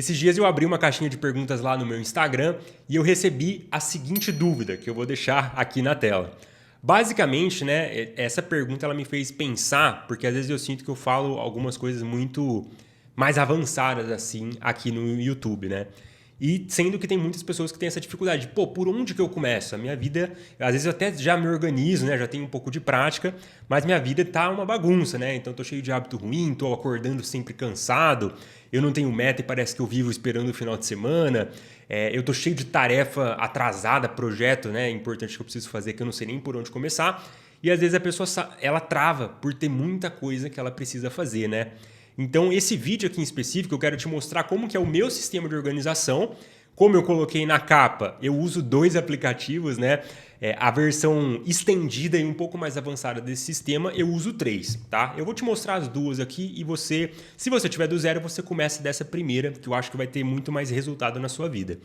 Esses dias eu abri uma caixinha de perguntas lá no meu Instagram e eu recebi a seguinte dúvida, que eu vou deixar aqui na tela. Basicamente, né, essa pergunta ela me fez pensar, porque às vezes eu sinto que eu falo algumas coisas muito mais avançadas assim aqui no YouTube, né? E sendo que tem muitas pessoas que têm essa dificuldade. Pô, por onde que eu começo? A minha vida, às vezes eu até já me organizo, né? Já tenho um pouco de prática, mas minha vida tá uma bagunça, né? Então tô cheio de hábito ruim, tô acordando sempre cansado, eu não tenho meta e parece que eu vivo esperando o final de semana. Eu tô cheio de tarefa atrasada, projeto, né? Importante que eu preciso fazer que eu não sei nem por onde começar. E às vezes a pessoa ela trava por ter muita coisa que ela precisa fazer, né? Então, esse vídeo aqui em específico, eu quero te mostrar como que é o meu sistema de organização. Como eu coloquei na capa, eu uso 2 aplicativos, né? A versão estendida e um pouco mais avançada desse sistema, eu uso 3, tá? Eu vou te mostrar as duas aqui e você, se você tiver do zero, você começa dessa primeira, que eu acho que vai ter muito mais resultado na sua vida.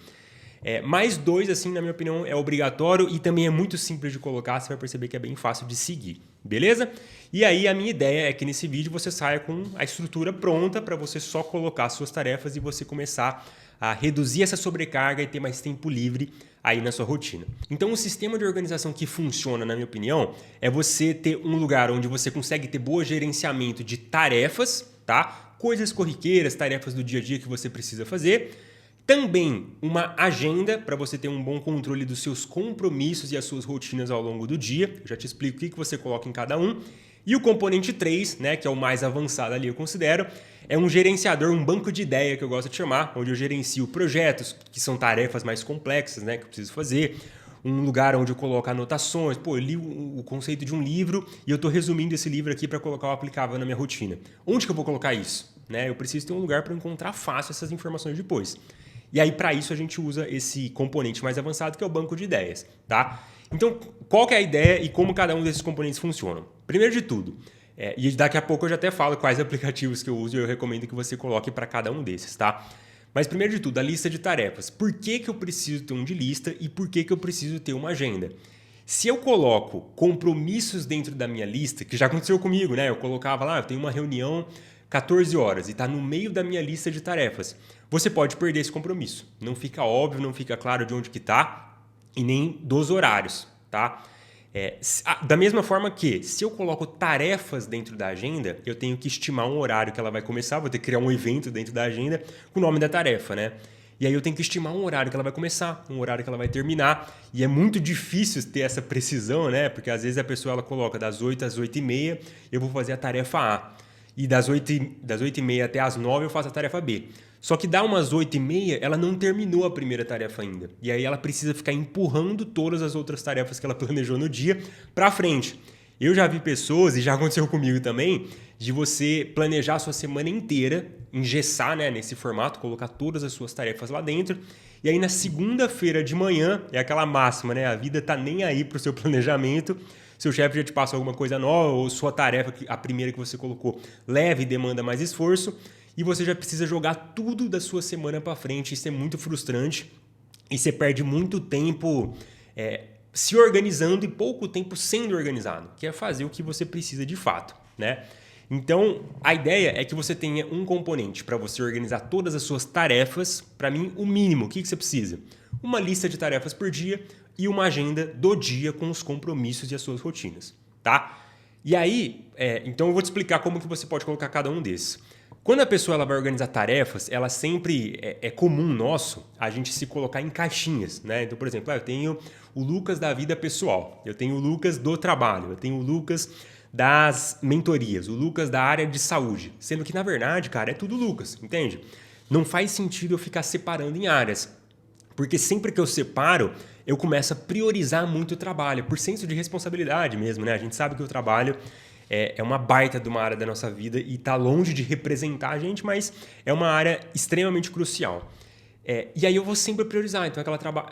Mais 2, assim, na minha opinião, é obrigatório e também é muito simples de colocar, você vai perceber que é bem fácil de seguir, beleza? E aí a minha ideia é que nesse vídeo você saia com a estrutura pronta para você só colocar suas tarefas e você começar a reduzir essa sobrecarga e ter mais tempo livre aí na sua rotina. Então o sistema de organização que funciona, na minha opinião, é você ter um lugar onde você consegue ter bom gerenciamento de tarefas, tá? Coisas corriqueiras, tarefas do dia a dia que você precisa fazer. Também uma agenda para você ter um bom controle dos seus compromissos e as suas rotinas ao longo do dia. Eu já te explico o que você coloca em cada um. E o componente 3, né, que é o mais avançado ali, eu considero, é um gerenciador, um banco de ideia que eu gosto de chamar, onde eu gerencio projetos, que são tarefas mais complexas, né, que eu preciso fazer. Um lugar onde eu coloco anotações. Pô, eu li o conceito de um livro e eu estou resumindo esse livro aqui para colocar o aplicável na minha rotina. Onde que eu vou colocar isso? Né? Eu preciso ter um lugar para encontrar fácil essas informações depois. E aí, para isso, a gente usa esse componente mais avançado, que é o banco de ideias, tá? Então, qual que é a ideia e como cada um desses componentes funcionam? Primeiro de tudo, e daqui a pouco eu já até falo quais aplicativos que eu uso e eu recomendo que você coloque para cada um desses, tá? Mas primeiro de tudo, a lista de tarefas. Por que que eu preciso ter um de lista e por que que eu preciso ter uma agenda? Se eu coloco compromissos dentro da minha lista, que já aconteceu comigo, né? Eu colocava lá, eu tenho uma reunião 14 horas e está no meio da minha lista de tarefas. Você pode perder esse compromisso. Não fica óbvio, não fica claro de onde que está e nem dos horários, tá? Da mesma forma que, se eu coloco tarefas dentro da agenda, eu tenho que estimar um horário que ela vai começar, vou ter que criar um evento dentro da agenda com o nome da tarefa, né? E aí eu tenho que estimar um horário que ela vai começar, um horário que ela vai terminar. E é muito difícil ter essa precisão, né? Porque às vezes a pessoa ela coloca das 8 às 8h30, eu vou fazer a tarefa A. E das 8h30 até as 9 eu faço a tarefa B. Só que dá umas 8h30, ela não terminou a primeira tarefa ainda. E aí ela precisa ficar empurrando todas as outras tarefas que ela planejou no dia para frente. Eu já vi pessoas, e já aconteceu comigo também, de você planejar a sua semana inteira, engessar, né, nesse formato, colocar todas as suas tarefas lá dentro, e aí na segunda-feira de manhã, é aquela máxima, né, a vida tá nem aí pro seu planejamento, seu chefe já te passa alguma coisa nova, ou sua tarefa, a primeira que você colocou, leve e demanda mais esforço, e você já precisa jogar tudo da sua semana para frente. Isso é muito frustrante e você perde muito tempo se organizando e pouco tempo sendo organizado, que é fazer o que você precisa de fato, né? Então, a ideia é que você tenha um componente para você organizar todas as suas tarefas. Para mim, o mínimo, o que você precisa? Uma lista de tarefas por dia e uma agenda do dia com os compromissos e as suas rotinas, tá? E aí, então eu vou te explicar como que você pode colocar cada um desses. Quando a pessoa ela vai organizar tarefas, ela sempre é comum nosso a gente se colocar em caixinhas, né? Então, por exemplo, eu tenho o Lucas da vida pessoal, eu tenho o Lucas do trabalho, eu tenho o Lucas das mentorias, o Lucas da área de saúde, sendo que na verdade, cara, é tudo Lucas, entende? Não faz sentido eu ficar separando em áreas, porque sempre que eu separo, eu começo a priorizar muito o trabalho, por senso de responsabilidade mesmo, né? A gente sabe que o trabalho é uma baita de uma área da nossa vida e está longe de representar a gente, mas é uma área extremamente crucial. E aí eu vou sempre priorizar. Então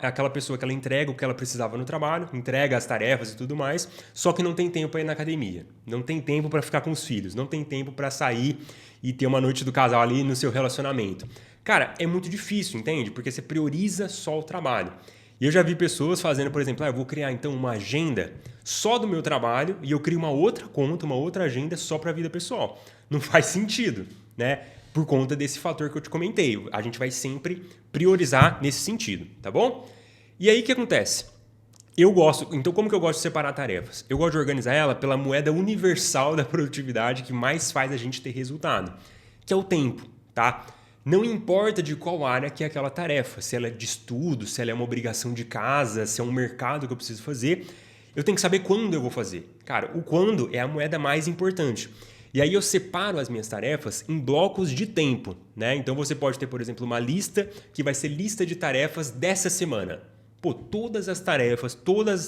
aquela pessoa que ela entrega o que ela precisava no trabalho, entrega as tarefas e tudo mais, só que não tem tempo para ir na academia, não tem tempo para ficar com os filhos, não tem tempo para sair e ter uma noite do casal ali no seu relacionamento. Cara, é muito difícil, entende? Porque você prioriza só o trabalho. E eu já vi pessoas fazendo, por exemplo, eu vou criar então uma agenda só do meu trabalho e eu crio uma outra conta, uma outra agenda só para a vida pessoal. Não faz sentido, né? por conta desse fator que eu te comentei. A gente vai sempre priorizar nesse sentido, tá bom? E aí o que acontece? Então como que eu gosto de separar tarefas? Eu gosto de organizar ela pela moeda universal da produtividade que mais faz a gente ter resultado, que é o tempo, tá? Não importa de qual área que é aquela tarefa, se ela é de estudo, se ela é uma obrigação de casa, se é um mercado que eu preciso fazer, eu tenho que saber quando eu vou fazer. Cara, o quando é a moeda mais importante. E aí eu separo as minhas tarefas em blocos de tempo, né? Então você pode ter, por exemplo, uma lista que vai ser lista de tarefas dessa semana. Pô, todas as tarefas,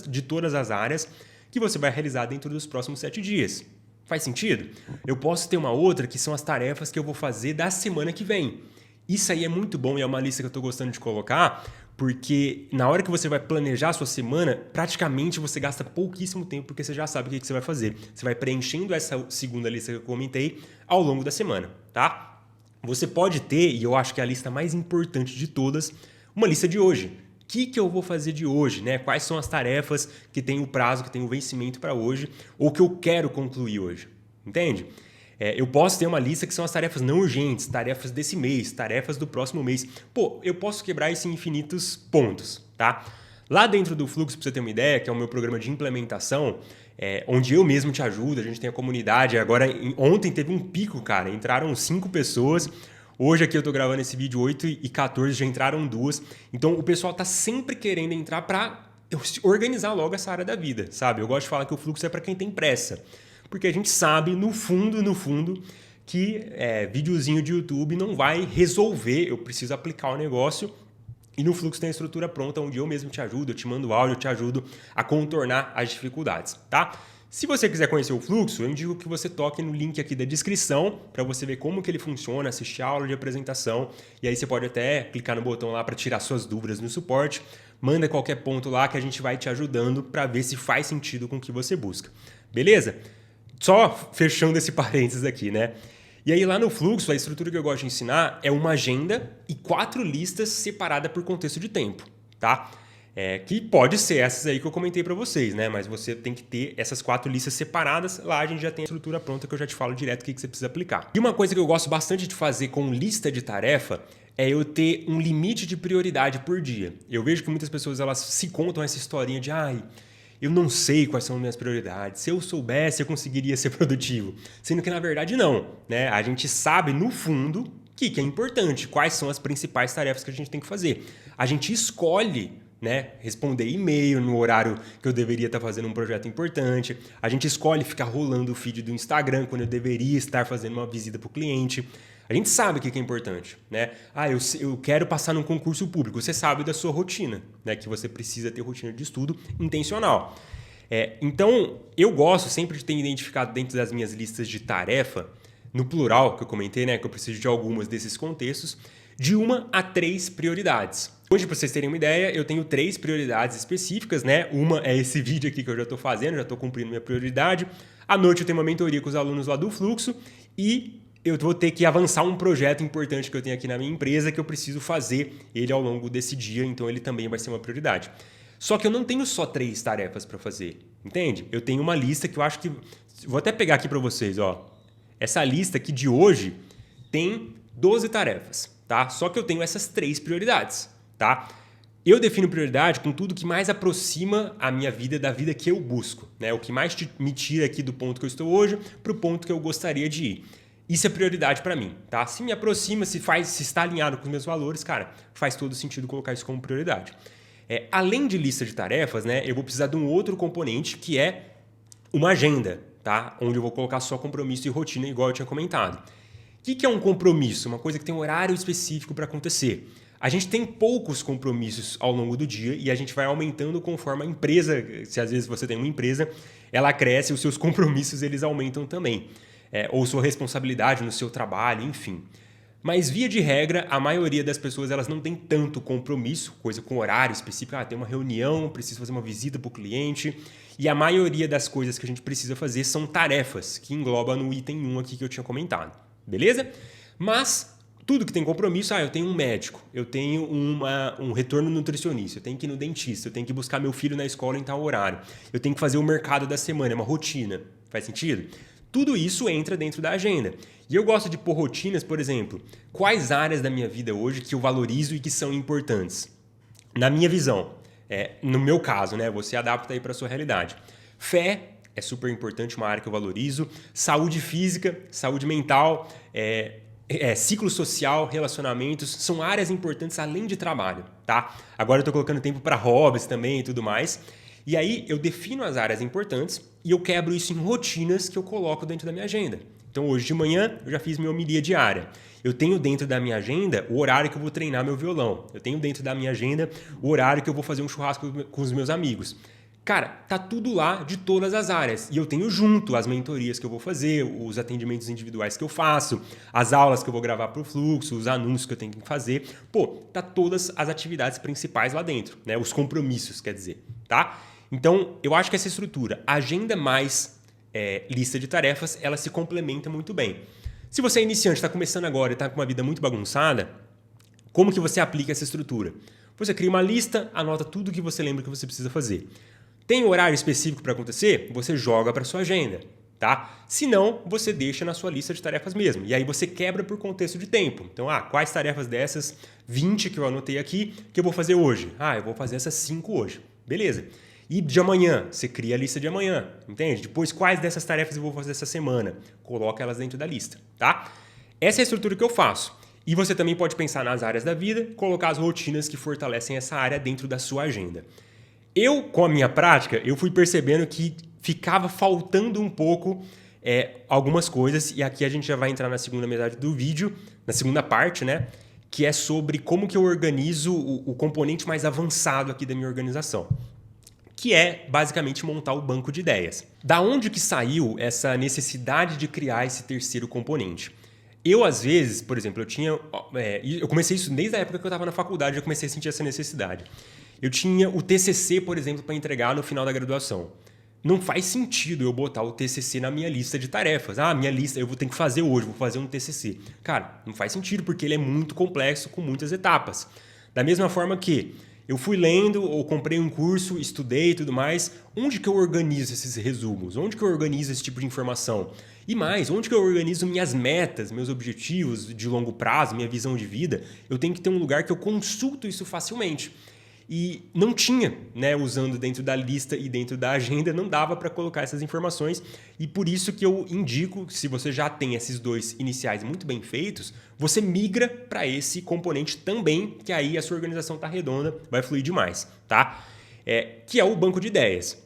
de todas as áreas que você vai realizar dentro dos próximos 7 dias. Faz sentido? Eu posso ter uma outra que são as tarefas que eu vou fazer da semana que vem. Isso aí é muito bom e é uma lista que eu estou gostando de colocar, porque na hora que você vai planejar a sua semana, praticamente você gasta pouquíssimo tempo, porque você já sabe o que você vai fazer. Você vai preenchendo essa segunda lista que eu comentei ao longo da semana, tá? Você pode ter, e eu acho que é a lista mais importante de todas, uma lista de hoje. O que eu vou fazer de hoje, né? Quais são as tarefas que tem o prazo, que tem o vencimento para hoje, ou que eu quero concluir hoje, entende? Eu posso ter uma lista que são as tarefas não urgentes, tarefas desse mês, tarefas do próximo mês. Pô, eu posso quebrar isso em infinitos pontos, tá? Lá dentro do Fluxo, para você ter uma ideia, que é o meu programa de implementação, onde eu mesmo te ajudo, a gente tem a comunidade. Agora, ontem teve um pico, cara, entraram 5 pessoas. Hoje aqui eu tô gravando esse vídeo 8h14, já entraram 2. Então o pessoal tá sempre querendo entrar para organizar logo essa área da vida, sabe? Eu gosto de falar que o fluxo é para quem tem pressa. Porque a gente sabe, no fundo, que videozinho de YouTube não vai resolver. Eu preciso aplicar o negócio. E no Fluxo tem a estrutura pronta, onde eu mesmo te ajudo, eu te mando áudio, eu te ajudo a contornar as dificuldades, tá? Se você quiser conhecer o Fluxo, eu indico que você toque no link aqui da descrição para você ver como que ele funciona, assistir a aula de apresentação, e aí você pode até clicar no botão lá para tirar suas dúvidas no suporte. Manda qualquer ponto lá que a gente vai te ajudando para ver se faz sentido com o que você busca. Beleza? Só fechando esse parênteses aqui, né? E aí lá no Fluxo, a estrutura que eu gosto de ensinar é uma agenda e 4 listas separadas por contexto de tempo, tá? Que pode ser essas aí que eu comentei para vocês, né? Mas você tem que ter essas 4 listas separadas. Lá a gente já tem a estrutura pronta que eu já te falo direto o que você precisa aplicar. E uma coisa que eu gosto bastante de fazer com lista de tarefa é eu ter um limite de prioridade por dia. Eu vejo que muitas pessoas elas se contam essa historinha de eu não sei quais são as minhas prioridades. Se eu soubesse, eu conseguiria ser produtivo. Sendo que, na verdade, não, né? A gente sabe, no fundo, o que é importante, quais são as principais tarefas que a gente tem que fazer. A gente escolhe, né, responder e-mail no horário que eu deveria estar fazendo um projeto importante. A gente escolhe ficar rolando o feed do Instagram quando eu deveria estar fazendo uma visita para o cliente. A gente sabe o que é importante, né? Eu quero passar num concurso público. Você sabe da sua rotina, né? Que você precisa ter rotina de estudo intencional. Então, eu gosto sempre de ter identificado dentro das minhas listas de tarefa, no plural que eu comentei, né? Que eu preciso de algumas desses contextos, de 1 a 3 prioridades. Hoje, para vocês terem uma ideia, eu tenho 3 prioridades específicas, né? Uma é esse vídeo aqui que eu já estou fazendo, já estou cumprindo minha prioridade. À noite eu tenho uma mentoria com os alunos lá do Fluxo e eu vou ter que avançar um projeto importante que eu tenho aqui na minha empresa que eu preciso fazer ele ao longo desse dia, então ele também vai ser uma prioridade. Só que eu não tenho só 3 tarefas para fazer, entende? Eu tenho uma lista que eu acho que... Vou até pegar aqui para vocês, ó. Essa lista aqui de hoje tem 12 tarefas, tá? Só que eu tenho essas 3 prioridades, tá? Eu defino prioridade com tudo que mais aproxima a minha vida da vida que eu busco, né? O que mais me tira aqui do ponto que eu estou hoje para o ponto que eu gostaria de ir. Isso é prioridade para mim, tá? Se me aproxima, se está alinhado com os meus valores, cara, faz todo sentido colocar isso como prioridade. Além de lista de tarefas, né, eu vou precisar de um outro componente que é uma agenda, tá? Onde eu vou colocar só compromisso e rotina, igual eu tinha comentado. O que é um compromisso? Uma coisa que tem um horário específico para acontecer. A gente tem poucos compromissos ao longo do dia e a gente vai aumentando conforme a empresa, se às vezes você tem uma empresa, ela cresce, os seus compromissos eles aumentam também. Ou sua responsabilidade no seu trabalho, enfim. Mas, via de regra, a maioria das pessoas elas não tem tanto compromisso, coisa com horário específico. Tem uma reunião, preciso fazer uma visita para o cliente. E a maioria das coisas que a gente precisa fazer são tarefas, que engloba no item 1 aqui que eu tinha comentado. Beleza? Mas, tudo que tem compromisso, eu tenho um médico, eu tenho um retorno nutricionista, eu tenho que ir no dentista, eu tenho que buscar meu filho na escola em tal horário, eu tenho que fazer o mercado da semana, é uma rotina. Faz sentido? tudo isso entra dentro da agenda. E eu gosto de pôr rotinas, por exemplo, quais áreas da minha vida hoje que eu valorizo e que são importantes? Na minha visão, no meu caso, né? Você adapta aí para a sua realidade. Fé é super importante, uma área que eu valorizo. Saúde física, saúde mental, ciclo social, relacionamentos, são áreas importantes além de trabalho, tá? Agora eu estou colocando tempo para hobbies também e tudo mais. E aí eu defino as áreas importantes e eu quebro isso em rotinas que eu coloco dentro da minha agenda. Então hoje de manhã eu já fiz minha homilia diária. Eu tenho dentro da minha agenda o horário que eu vou treinar meu violão. Eu tenho dentro da minha agenda o horário que eu vou fazer um churrasco com os meus amigos. Cara, tá tudo lá de todas as áreas. E eu tenho junto as mentorias que eu vou fazer, os atendimentos individuais que eu faço, as aulas que eu vou gravar pro Fluxo, os anúncios que eu tenho que fazer. Pô, tá todas as atividades principais lá dentro, né? Os compromissos, quer dizer, tá? Então, eu acho que essa estrutura, agenda mais lista de tarefas, ela se complementa muito bem. Se você é iniciante, está começando agora e está com uma vida muito bagunçada, como que você aplica essa estrutura? Você cria uma lista, anota tudo que você lembra que você precisa fazer. Tem um horário específico para acontecer? Você joga para sua agenda, tá? Se não, você deixa na sua lista de tarefas mesmo. E aí você quebra por contexto de tempo. Então, quais tarefas dessas 20 que eu anotei aqui que eu vou fazer hoje? Eu vou fazer essas 5 hoje. Beleza. E de amanhã, você cria a lista de amanhã, entende? Depois, quais dessas tarefas eu vou fazer essa semana? Coloca elas dentro da lista, tá? Essa é a estrutura que eu faço. E você também pode pensar nas áreas da vida, colocar as rotinas que fortalecem essa área dentro da sua agenda. Eu, com a minha prática, eu fui percebendo que ficava faltando um pouco algumas coisas, e aqui a gente já vai entrar na segunda metade do vídeo, na segunda parte, né? Que é sobre como que eu organizo o componente mais avançado aqui da minha organização, que é basicamente montar o banco de ideias. Da onde que saiu essa necessidade de criar esse terceiro componente? Eu, às vezes, por exemplo, eu comecei isso desde a época que eu estava na faculdade, eu comecei a sentir essa necessidade. Eu tinha o TCC, por exemplo, para entregar no final da graduação. Não faz sentido eu botar o TCC na minha lista de tarefas. Minha lista, eu vou ter que fazer hoje, vou fazer um TCC. Cara, não faz sentido porque ele é muito complexo, com muitas etapas. Da mesma forma que eu fui lendo ou comprei um curso, estudei e tudo mais. Onde que eu organizo esses resumos? Onde que eu organizo esse tipo de informação? E mais, onde que eu organizo minhas metas, meus objetivos de longo prazo, minha visão de vida? Eu tenho que ter um lugar que eu consulto isso facilmente. E não tinha, né, usando dentro da lista e dentro da agenda, não dava para colocar essas informações. E por isso que eu indico, se você já tem esses dois iniciais muito bem feitos, você migra para esse componente também, que aí a sua organização está redonda, vai fluir demais, tá? Que é o banco de ideias.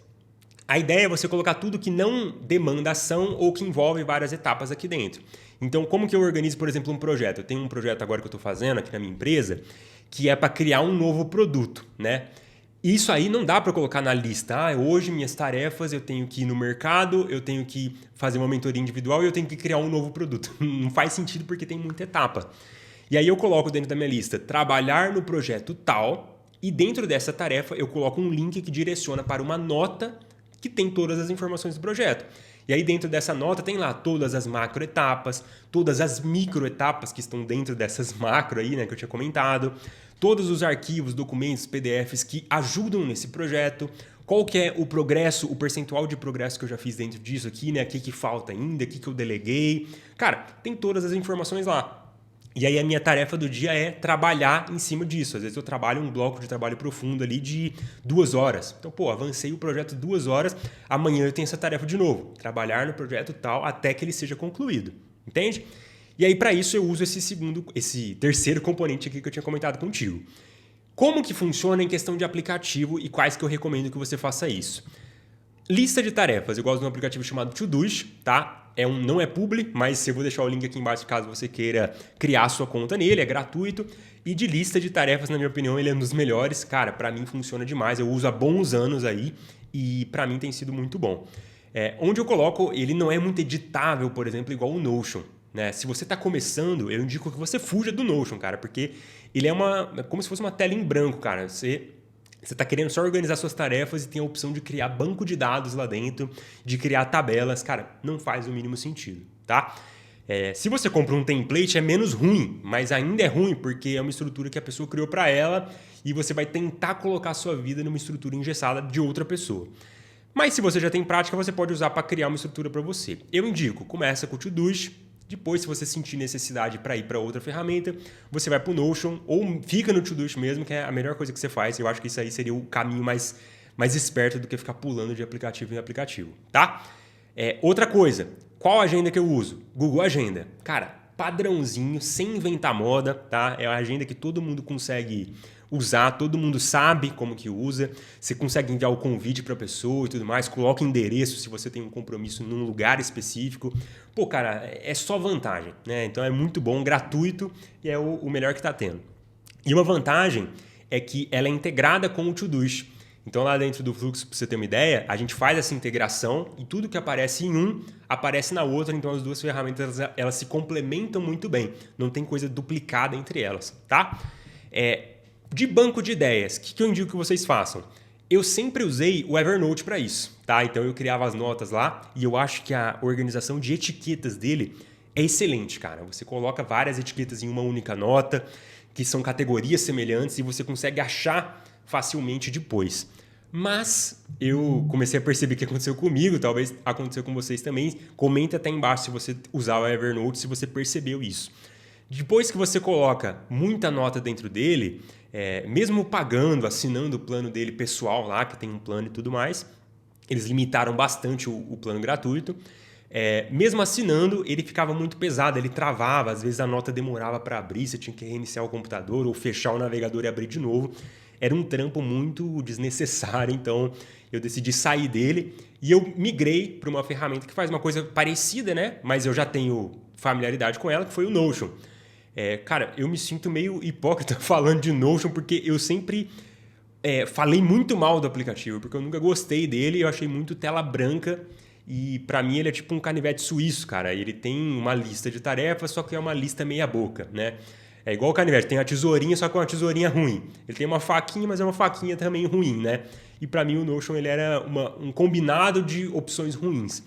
A ideia é você colocar tudo que não demanda ação ou que envolve várias etapas aqui dentro. Então, como que eu organizo, por exemplo, um projeto? Eu tenho um projeto agora que eu estou fazendo aqui na minha empresa, que é para criar um novo produto, né? Isso aí não dá para colocar na lista. Hoje minhas tarefas, eu tenho que ir no mercado, eu tenho que fazer uma mentoria individual e eu tenho que criar um novo produto. Não faz sentido porque tem muita etapa. E aí eu coloco dentro da minha lista, trabalhar no projeto tal, e dentro dessa tarefa eu coloco um link que direciona para uma nota que tem todas as informações do projeto. E aí dentro dessa nota tem lá todas as macroetapas, todas as microetapas que estão dentro dessas macro aí, né, que eu tinha comentado, todos os arquivos, documentos, PDFs que ajudam nesse projeto, qual que é o progresso, o percentual de progresso que eu já fiz dentro disso aqui, né, o que falta ainda, o que eu deleguei. Cara, tem todas as informações lá. E aí a minha tarefa do dia é trabalhar em cima disso. Às vezes eu trabalho um bloco de trabalho profundo ali de 2 horas. Então, avancei o projeto 2 horas, amanhã eu tenho essa tarefa de novo. Trabalhar no projeto tal até que ele seja concluído. Entende? E aí para isso eu uso esse terceiro componente aqui que eu tinha comentado contigo. Como que funciona em questão de aplicativo e quais que eu recomendo que você faça isso? Lista de tarefas. Eu gosto de um aplicativo chamado Todoist, tá? Não é publi, mas eu vou deixar o link aqui embaixo caso você queira criar sua conta nele, é gratuito. E de lista de tarefas, na minha opinião, ele é um dos melhores. Cara, para mim funciona demais. Eu uso há bons anos aí e para mim tem sido muito bom. Onde eu coloco, ele não é muito editável, por exemplo, igual o Notion, né? Se você está começando, eu indico que você fuja do Notion, cara, porque ele é como se fosse uma tela em branco, cara. Você está querendo só organizar suas tarefas e tem a opção de criar banco de dados lá dentro, de criar tabelas. Cara, não faz o mínimo sentido, tá? Se você compra um template é menos ruim, mas ainda é ruim porque é uma estrutura que a pessoa criou para ela e você vai tentar colocar a sua vida numa estrutura engessada de outra pessoa. Mas se você já tem prática, você pode usar para criar uma estrutura para você. Eu indico, começa com o Todoist, depois se você sentir necessidade para ir para outra ferramenta, você vai para o Notion ou fica no Todoist mesmo, que é a melhor coisa que você faz. Eu acho que isso aí seria o caminho mais esperto do que ficar pulando de aplicativo em aplicativo, tá? Outra coisa, qual agenda que eu uso? Google Agenda. Cara, padrãozinho, sem inventar moda, tá? É a agenda que todo mundo consegue usar, todo mundo sabe como que usa. Você consegue enviar o convite para a pessoa e tudo mais, coloca endereço se você tem um compromisso num lugar específico. Pô, cara, é só vantagem, né? Então é muito bom, gratuito e é o melhor que tá tendo. E uma vantagem é que ela é integrada com o Todoist. Então lá dentro do fluxo, para você ter uma ideia, a gente faz essa integração e tudo que aparece em um aparece na outra, então as duas ferramentas elas se complementam muito bem, não tem coisa duplicada entre elas, tá? De banco de ideias, o que eu indico que vocês façam? Eu sempre usei o Evernote para isso, tá? Então eu criava as notas lá e eu acho que a organização de etiquetas dele é excelente, cara. Você coloca várias etiquetas em uma única nota, que são categorias semelhantes e você consegue achar facilmente depois. Mas eu comecei a perceber que aconteceu comigo, talvez aconteceu com vocês também. Comenta até embaixo se você usar o Evernote, se você percebeu isso. Depois que você coloca muita nota dentro dele, mesmo pagando, assinando o plano dele pessoal lá, que tem um plano e tudo mais, eles limitaram bastante o plano gratuito. Mesmo assinando, ele ficava muito pesado, ele travava, às vezes a nota demorava para abrir, você tinha que reiniciar o computador ou fechar o navegador e abrir de novo. Era um trampo muito desnecessário, então eu decidi sair dele e eu migrei para uma ferramenta que faz uma coisa parecida, né? Mas eu já tenho familiaridade com ela, que foi o Notion. Cara, eu me sinto meio hipócrita falando de Notion porque eu sempre falei muito mal do aplicativo, porque eu nunca gostei dele, eu achei muito tela branca e para mim ele é tipo um canivete suíço, cara. Ele tem uma lista de tarefas, só que é uma lista meia boca, né? É igual o canivete, tem a tesourinha, só que é uma tesourinha ruim. Ele tem uma faquinha, mas é uma faquinha também ruim, né? E para mim o Notion ele era um combinado de opções ruins.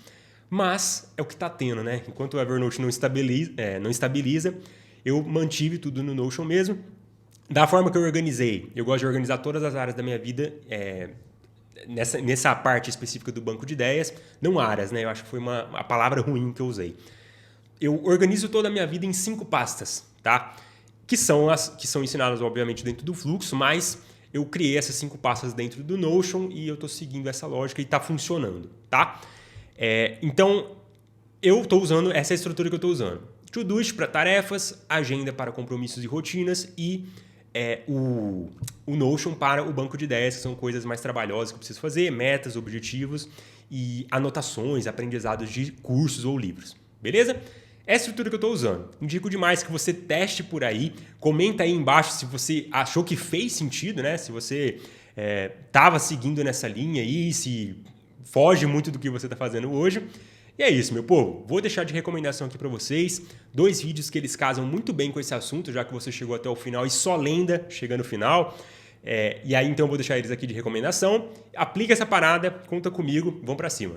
Mas é o que está tendo, né? Enquanto o Evernote não estabiliza, eu mantive tudo no Notion mesmo. Da forma que eu organizei, eu gosto de organizar todas as áreas da minha vida nessa parte específica do banco de ideias, não áreas, né? Eu acho que foi a palavra ruim que eu usei. Eu organizo toda a minha vida em 5 pastas, tá? Que são ensinadas, obviamente, dentro do fluxo, mas eu criei essas 5 pastas dentro do Notion e eu estou seguindo essa lógica e está funcionando, tá? Então, eu estou usando essa estrutura que eu estou usando. Todoist para tarefas, agenda para compromissos e rotinas e o Notion para o banco de ideias, que são coisas mais trabalhosas que eu preciso fazer, metas, objetivos e anotações, aprendizados de cursos ou livros. Beleza? É a estrutura que eu estou usando. Indico demais que você teste por aí. Comenta aí embaixo se você achou que fez sentido, né? Se você estava seguindo nessa linha aí, se foge muito do que você está fazendo hoje. E é isso, meu povo. Vou deixar de recomendação aqui para vocês 2 vídeos que eles casam muito bem com esse assunto, já que você chegou até o final e só lenda chega no final. E aí, então, eu vou deixar eles aqui de recomendação. Aplica essa parada, conta comigo, vamos para cima.